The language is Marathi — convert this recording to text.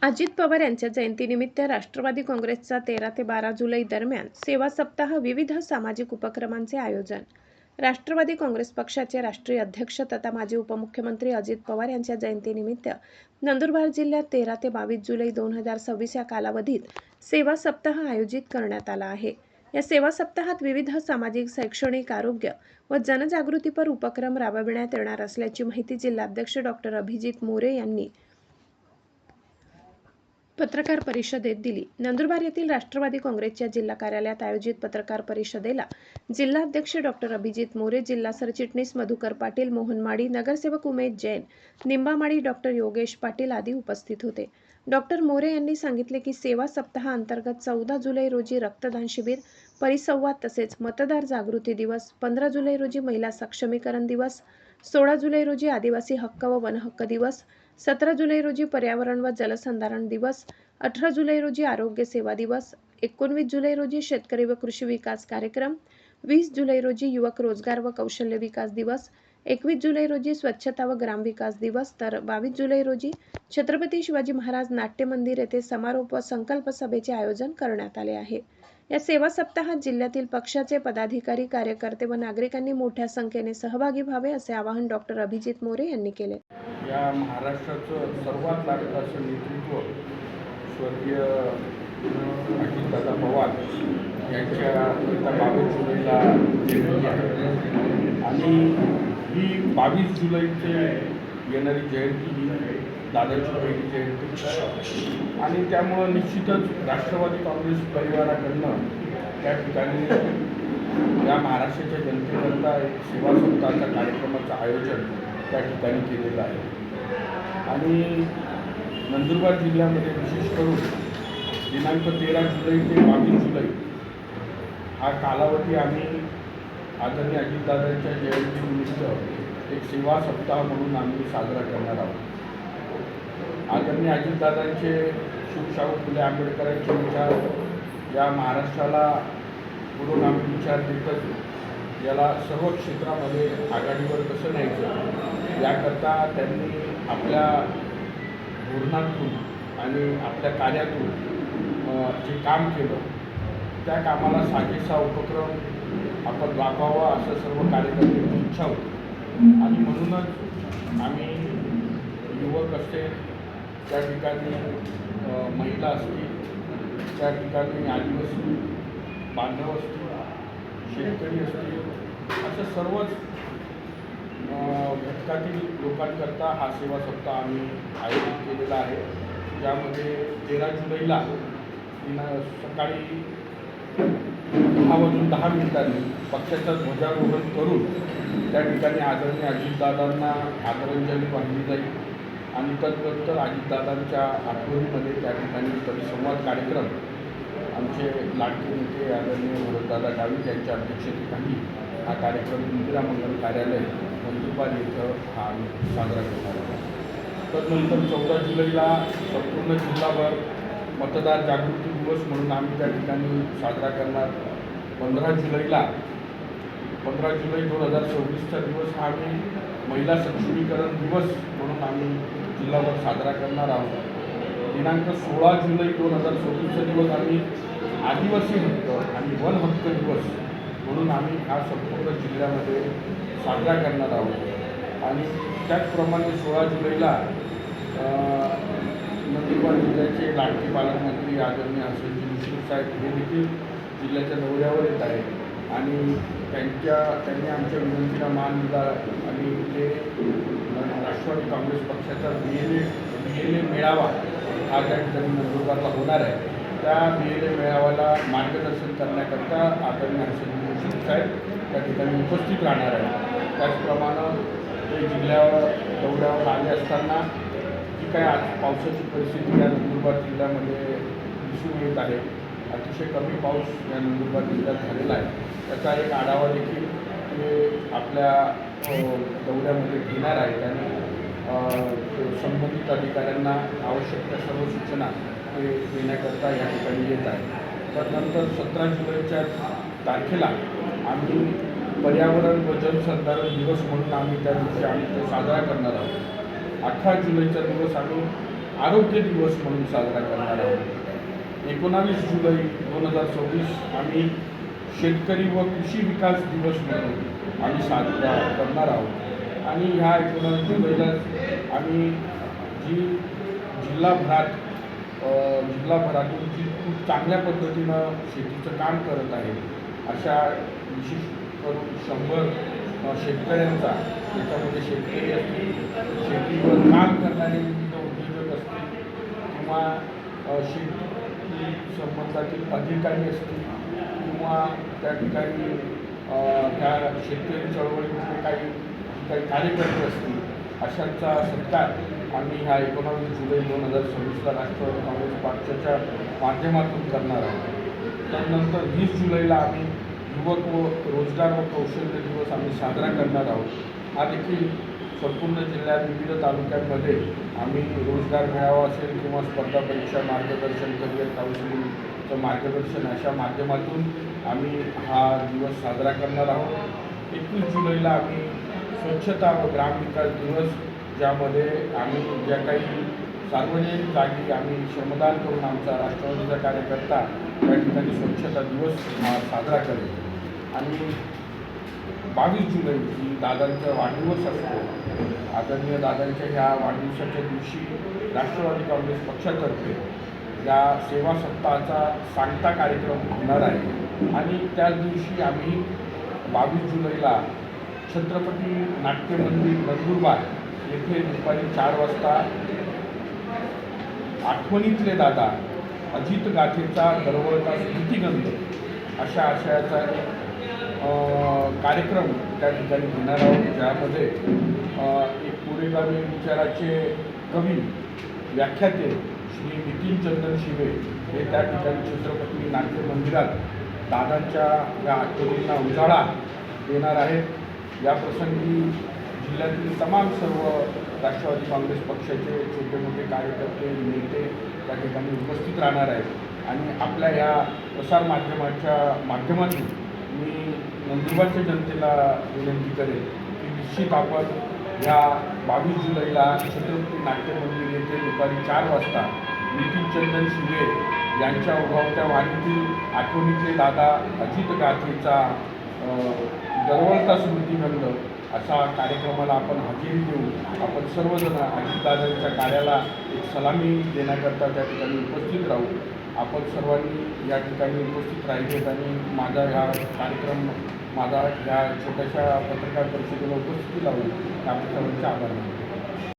अजित पवार यांच्या जयंतीनिमित्त राष्ट्रवादी काँग्रेसचा 13 ते 12 जुलै दरम्यान सेवा सप्ताह विविध सामाजिक उपक्रमांचे आयोजन. राष्ट्रवादी काँग्रेस पक्षाचे राष्ट्रीय अध्यक्ष तथा माजी उपमुख्यमंत्री अजित पवार यांच्या जयंतीनिमित्त नंदुरबार जिल्ह्यात 13 ते 22 जुलै 2026 या कालावधीत सेवा सप्ताह आयोजित करण्यात आला आहे. या सेवा सप्ताहात विविध सामाजिक, शैक्षणिक, आरोग्य व जनजागृतीपर उपक्रम राबविण्यात येणार असल्याची माहिती जिल्हाध्यक्ष डॉ. अभिजित मोरे यांनी पत्रकार परिषदेत दिली. नंदुरबार येथील राष्ट्रवादी काँग्रेसच्या जिल्हा कार्यालयात आयोजित पत्रकार परिषदेला जिल्हाध्यक्ष डॉ. अभिजित मोरे, जिल्हा सरचिटणीस मधुकर पाटील, मोहन माडी, नगरसेवक उमेश जैन, निंबामाडी डॉ. योगेश पाटील आदी उपस्थित होते. डॉ. मोरे यांनी सांगितले की सेवा सप्ताह अंतर्गत 14 जुलै रोजी रक्तदान शिबिर, परिसंवाद तसेच मतदार जागृती दिवस, 15 जुलै रोजी महिला सक्षमीकरण दिवस, 16 जुलै रोजी आदिवासी हक्क व वन हक्क दिवस, 17 जुलै रोजी पर्यावरण व जलसंधारण दिवस, 18 जुलै रोजी आरोग्य सेवा दिवस, 19 जुलै रोजी शेतकरी व कृषी विकास कार्यक्रम, 20 जुलै रोजी युवक रोजगार व कौशल्य विकास दिवस, 21 जुलै रोजी स्वच्छता व ग्रामविकास दिवस, तर 22 जुलै रोजी छत्रपती शिवाजी महाराज नाट्य मंदिर येथे समारोप व संकल्प सभेचे आयोजन करण्यात आले आहे. या सेवा सप्ताहात जिल्ह्यातील पक्षाचे पदाधिकारी, कार्यकर्ते व नागरिकांनी मोठ्या संख्येने सहभागी व्हावे असे आवाहन डॉ. अभिजित मोरे यांनी केले. या महाराष्ट्राचं सर्वात लागत असं नेतृत्व स्वर्गीय अजितदादा पवार यांच्या 22 जुलैला जयंती आहे आणि ही 22 जुलैचे येणारी जयंती ही दादाची पहिली जयंती आणि त्यामुळं निश्चितच राष्ट्रवादी काँग्रेस परिवाराकडनं त्या ठिकाणी या महाराष्ट्राच्या जनतेकरता एक सेवा सप्ताहाच्या कार्यक्रमाचं आयोजन त्या ठिकाणी केलेलं आहे आणि नंदुरबार जिल्ह्यामध्ये विशेष करून दिनांक 13 जुलै ते 22 जुलै हा कालावधी आम्ही आदरणीय अजितदादांच्या जयंतीनिमित्त एक सेवा सप्ताह म्हणून आम्ही साजरा करणार आहोत. आदरणीय अजितदादांचे शिवशाहू फुले आंबेडकरांचे विचार या महाराष्ट्राला पुरोगामी विचार देतच याला सर्व क्षेत्रामध्ये आघाडीवर कसं न्यायचं याकरता त्यांनी आपल्या धोरणातून आणि आपल्या कार्यातून जे काम केलं त्या कामाला साजेसा उपक्रम आपण राबवावा असं सर्व कार्यकर्त्यांची इच्छा होती आणि म्हणूनच आम्ही युवक असतील, त्या ठिकाणी महिला असतील, त्या ठिकाणी आदिवासी बांधव असतील, शेतकरी असतील, असं सर्वच घटकातील लोकांकरता हा सेवा सप्ताह आम्ही आयोजित केलेला आहे. ज्यामध्ये 13 जुलैला सकाळी 10:10 पक्षाचं ध्वजारोहण करून त्या ठिकाणी आदरणीय अजितदादांना आदरांजली वाहिली जाईल आणि तदनंतर अजितदादांच्या आठवणीमध्ये त्या ठिकाणी परिसंवाद कार्यक्रम आमचे लाडके नेते आदरणीय भरतदादा गावित यांच्या अध्यक्षतेखाली हा कार्यक्रम इंदिरा मंगल कार्यालय नंदुरबार इथं हा साजरा करणार आहे. तदनंतर 14 जुलैला संपूर्ण जिल्हाभर मतदार जागृती दिवस म्हणून आम्ही त्या ठिकाणी साजरा करणार. 15 जुलै 2026चा दिवस हा आम्ही महिला सक्षमीकरण दिवस म्हणून आम्ही जिल्हाभर साजरा करणार आहोत. दिनांक 16 जुलै 2026चा दिवस आम्ही आदिवासी हक्क आणि वन हक्क दिवस म्हणून आम्ही हा संपूर्ण जिल्ह्यामध्ये साजरा करणार आहोत. आणि त्याचप्रमाणे 16 जुलैला नंदुरबार जिल्ह्याचे लाडके पालकमंत्री आदरणीय हसनजी मुश्रीफ साहेब हे देखील जिल्ह्याच्या दौऱ्यावर येत आहेत आणि त्यांनी आमच्या विनंतीला मान दिला आणि ते राष्ट्रवादी काँग्रेस पक्षाचा BLA मेळावा हा त्या ठिकाणी नंदुरबारला होणार आहे. त्या BLA मेळाव्याला मार्गदर्शन करण्याकरता आदरणीय हसनजी मुश्रीफ साहेब त्या ठिकाणी उपस्थित राहणार आहे. त्याचप्रमाणे ते जिल्ह्यावर दौऱ्यावर आले असताना जी काय आज पावसाची परिस्थिती या नंदुरबार जिल्ह्यामध्ये दिसून येत आहे, अतिशय कमी पाऊस या नंदुरबार जिल्ह्यात झालेला आहे, त्याचा एक आढावा देखील ते आपल्या दौऱ्यामध्ये घेणार आहेत आणि संबंधित अधिकाऱ्यांना आवश्यक त्या सर्व सूचना ते देण्याकरता या ठिकाणी येत आहे. त्यानंतर 17 जुलैच्या तारखेला आम्ही पर्यावरण व जलसंधारण दिवस म्हणून आम्ही त्या दिवशी आम्ही ते साजरा करणार आहोत. 18 जुलैचा दिवस आम्ही आरोग्य दिवस म्हणून साजरा करणार आहोत. 19 जुलै 2024 आम्ही शेतकरी व कृषी विकास दिवस म्हणून आम्ही साजरा करणार आहोत. आणि ह्या 19 जुलैला आम्ही जी जिल्हाभरातून जी खूप चांगल्या पद्धतीनं शेतीचं काम करत आहे अशा विशेष करून 100 शेतकऱ्यांचा, त्याच्यामध्ये शेतकरी असतील, शेतीवर काम करणारे विविध उद्योजक असतील किंवा शेती संबंधातील अधिकारी असतील किंवा त्या ठिकाणी त्या शेतकरी चळवळीमध्ये काही कार्यकर्ते असतील, अशांचा सत्कार आम्ही ह्या 19 जुलै 2026ला राष्ट्रवादी काँग्रेस पक्षाच्या माध्यमातून करणार आहोत. त्यानंतर 20 जुलैला आम्ही युवक व रोजगार व कौशल्य दिवस आम्ही साजरा करणार आहोत. हा देखील संपूर्ण जिल्ह्यात विविध तालुक्यांमध्ये आम्ही रोजगार मेळावा असेल किंवा स्पर्धा परीक्षा मार्गदर्शन, करिअर काउन्सिलिंगचं मार्गदर्शन अशा माध्यमातून आम्ही हा दिवस साजरा करणार आहोत. 21 जुलैला आम्ही स्वच्छता व ग्रामविकास दिवस, ज्यामध्ये आम्ही ज्या काही सार्वजनिक जागी आम्ही श्रमदान करून आमचा राष्ट्रवादीचा कार्यकर्ता त्या ठिकाणी स्वच्छता दिवस साजरा करेल. आणि 22 जुलै ही दादांचा वाढदिवस असतो. आदरणीय दादांच्या ह्या वाढदिवसाच्या दिवशी राष्ट्रवादी काँग्रेस पक्षातर्फे या सेवा सप्ताहाचा सांगता कार्यक्रम होणार आहे. आणि त्याच दिवशी आम्ही 22 जुलैला छत्रपती नाट्य मंदिर नंदुरबार येथे दुपारी 4 वाजता आठवणीतले दादा अजित गाथेचा दरवळता स्मृतिगंध अशा आशयाचा कार्यक्रम त्या ठिकाणी घेणार आहोत, ज्यामध्ये एक पुरेगामी विचाराचे कवी व्याख्याते श्री नितीन चंदन शिवे हे त्या ठिकाणी छत्रपती नाट्य मंदिरात दादांच्या या आठवणींना उजाळा देणार आहेत. या प्रसंगी जिल्ह्यातील तमाम सर्व राष्ट्रवादी काँग्रेस पक्षाचे छोटे मोठे कार्यकर्ते, नेते त्या ठिकाणी उपस्थित राहणार आहेत. आणि आपल्या या प्रसारमाध्यमाच्या माध्यमातून मी नंदुरबारच्या जनतेला विनंती करेन की निश्चित आपण या 22 जुलैला छत्रपती नाट्य मंदिर येथे दुपारी 4 वाजता नितीन चंदन शिवे यांच्या उभावत्या वाणीतील आठवणीतले दादा अजित गाथेचा दरवळता स्मृतिगंध अशा कार्यक्रमाला आपण हजेरी देऊ. आपण सर्वजण अजितदादांच्या कार्याला एक सलामी देण्याकरता त्या ठिकाणी उपस्थित राहू. आपण सर्वांनी या ठिकाणी उपस्थित राहिलेत आणि माझा ह्या छोट्याशा पत्रकार परिषदेला उपस्थिती लावली. आपल्या सर्वांचे आभार मानतो.